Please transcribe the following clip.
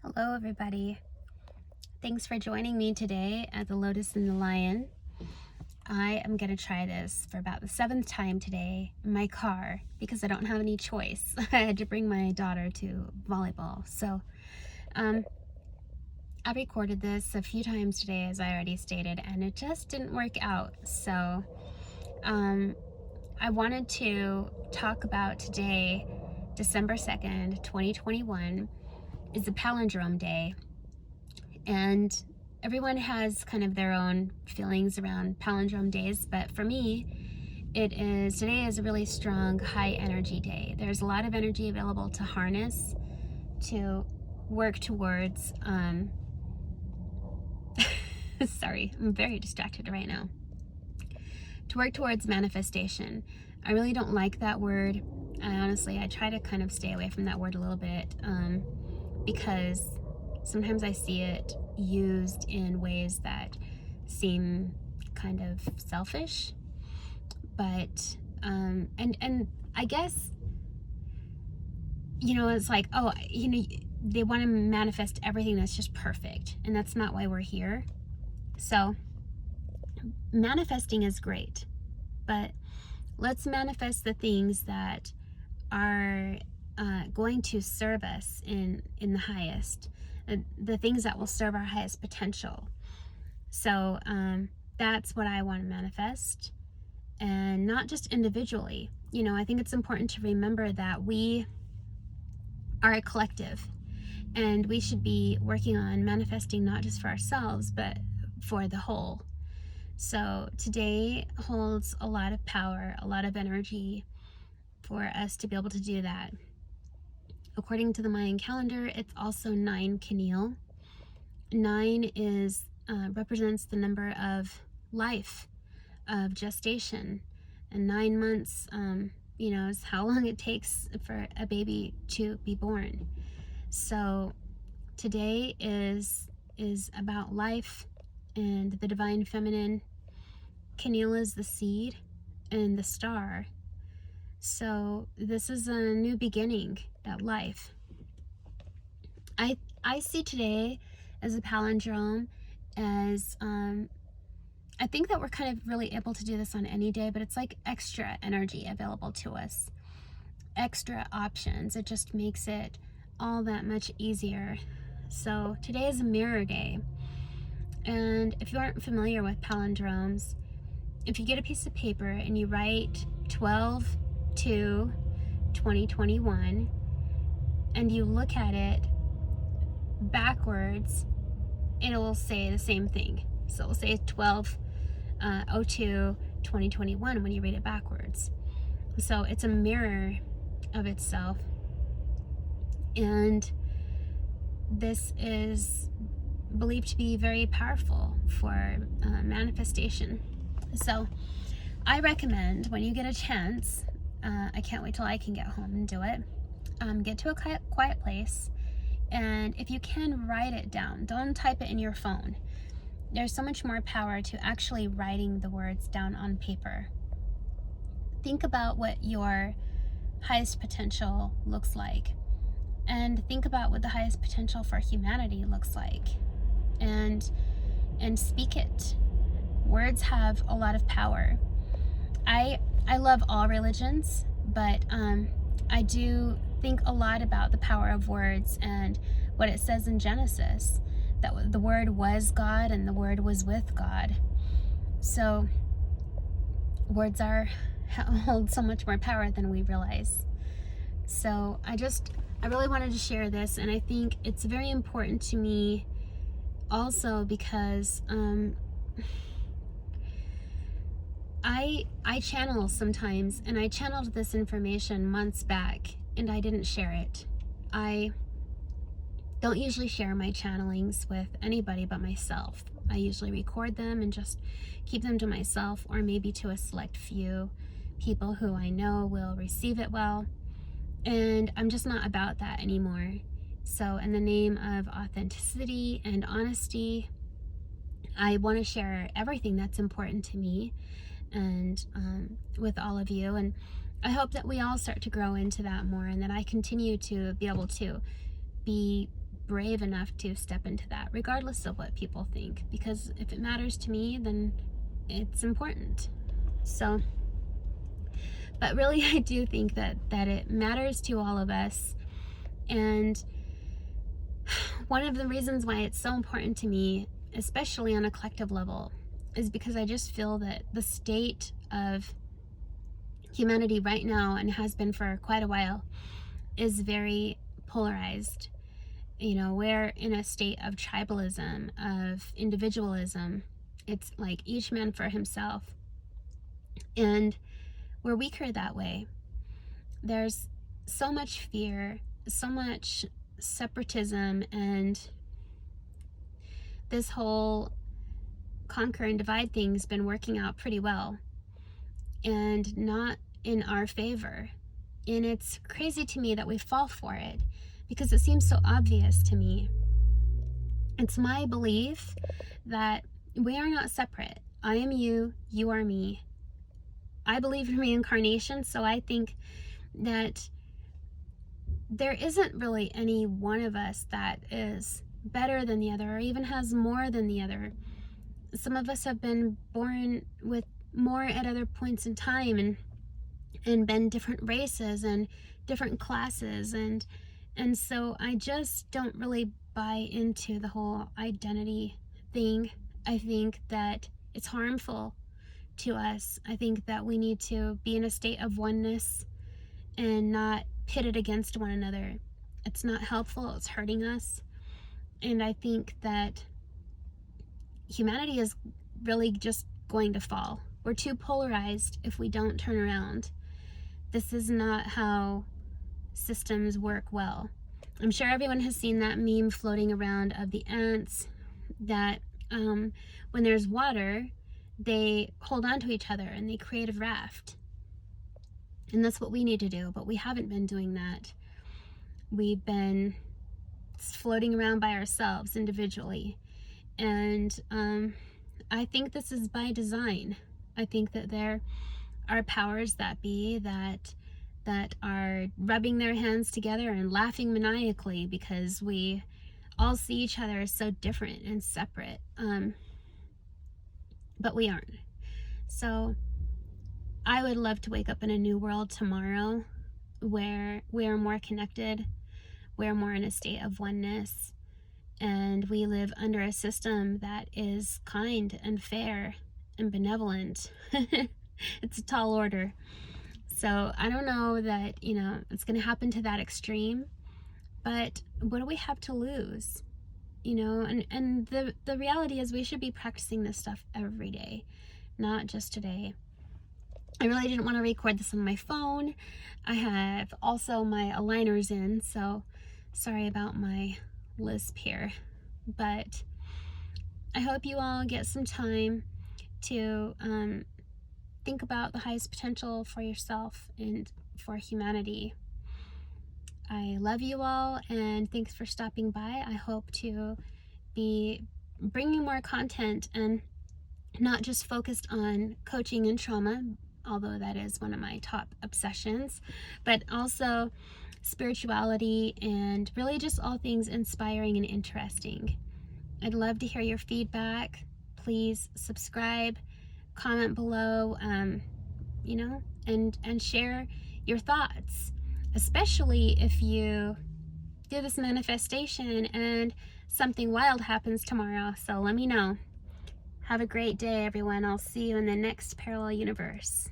Hello everybody. Thanks for joining me today at the Lotus and the Lion. I am going to try this for about the 7th time today in my car because I don't have any choice. I had to bring my daughter to volleyball. So I recorded this a few times today, as I already stated, and it just didn't work out. So I wanted to talk about today, December 2nd, 2021, is the Palindrome Day. And everyone has kind of their own feelings around palindrome days, but for me, today is a really strong, high energy day. There's a lot of energy available to harness, to work towards, sorry, I'm very distracted right now. To work towards manifestation. I really don't like that word. I try to kind of stay away from that word a little bit, because sometimes I see it used in ways that seem kind of selfish, but and I guess, it's like, oh, they want to manifest everything that's just perfect, and that's not why we're here. So manifesting is great, but let's manifest the things that are going to serve us in the highest, the things that will serve our highest potential. So that's what I want to manifest, and not just individually. I think it's important to remember that we are a collective, and we should be working on manifesting not just for ourselves, but for the whole. So today holds a lot of power, a lot of energy for us to be able to do that. According to the Mayan calendar, it's also 9 Keneal. 9 represents the number of life, of gestation, and 9 months, is how long it takes for a baby to be born. So today is about life and the divine feminine. Keneal is the seed and the star. So this is a new beginning, that life. I see today as a palindrome as, I think that we're kind of really able to do this on any day, but it's like extra energy available to us, extra options. It just makes it all that much easier. So today is a mirror day. And if you aren't familiar with palindromes, if you get a piece of paper and you write 12/2/2021 and you look at it backwards, it'll say the same thing. So it'll say 12/02/2021 when you read it backwards. So it's a mirror of itself, and this is believed to be very powerful for manifestation. So I recommend, when you get a chance, I can't wait till I can get home and do it, get to a quiet place, and if you can, write it down. Don't type it in your phone. There's so much more power to actually writing the words down on paper. Think about what your highest potential looks like, and think about what the highest potential for humanity looks like, and speak it. Words have a lot of power. I love all religions, but I do think a lot about the power of words and what it says in Genesis, that the Word was God and the Word was with God. So words hold so much more power than we realize. So I really wanted to share this, and I think it's very important to me also because I channel sometimes, and I channeled this information months back and I didn't share it. I don't usually share my channelings with anybody but myself. I usually record them and just keep them to myself, or maybe to a select few people who I know will receive it well. And I'm just not about that anymore. So in the name of authenticity and honesty, I want to share everything that's important to me and with all of you. And I hope that we all start to grow into that more, and that I continue to be able to be brave enough to step into that, regardless of what people think, because if it matters to me, then it's important. So, but really, I do think that it matters to all of us. And one of the reasons why it's so important to me, especially on a collective level, is because I just feel that the state of humanity right now, and has been for quite a while, is very polarized. You know, we're in a state of tribalism, of individualism. It's like each man for himself. And we're weaker that way. There's so much fear, so much separatism, and this whole conquer and divide thing's been working out pretty well, and not in our favor. And it's crazy to me that we fall for it, because it seems so obvious to me. It's my belief that we are not separate. I am you, you are me. I believe in reincarnation, so I think that there isn't really any one of us that is better than the other, or even has more than the other. Some of us have been born with more at other points in time, and been different races and different classes, and so I just don't really buy into the whole identity thing. I think that it's harmful to us. I think that we need to be in a state of oneness and not pitted against one another. It's not helpful, it's hurting us. And I think that humanity is really just going to fall. We're too polarized if we don't turn around. This is not how systems work well. I'm sure everyone has seen that meme floating around of the ants that when there's water, they hold on to each other and they create a raft. And that's what we need to do, but we haven't been doing that. We've been floating around by ourselves individually. And I think this is by design. I think that there are powers that be that are rubbing their hands together and laughing maniacally because we all see each other as so different and separate. But we aren't. So I would love to wake up in a new world tomorrow where we are more connected, we're more in a state of oneness, and we live under a system that is kind and fair and benevolent. It's a tall order. So I don't know that, it's going to happen to that extreme, but what do we have to lose? And the reality is we should be practicing this stuff every day, not just today. I really didn't want to record this on my phone. I have also my aligners in, so sorry about my lisp here. But I hope you all get some time to think about the highest potential for yourself and for humanity. I love you all, and thanks for stopping by. I hope to be bringing more content, and not just focused on coaching and trauma, although that is one of my top obsessions, but also spirituality and really just all things inspiring and interesting. I'd love to hear your feedback. Please subscribe, comment below, and share your thoughts, especially if you do this manifestation and something wild happens tomorrow. So let me know. Have a great day, everyone. I'll see you in the next parallel universe.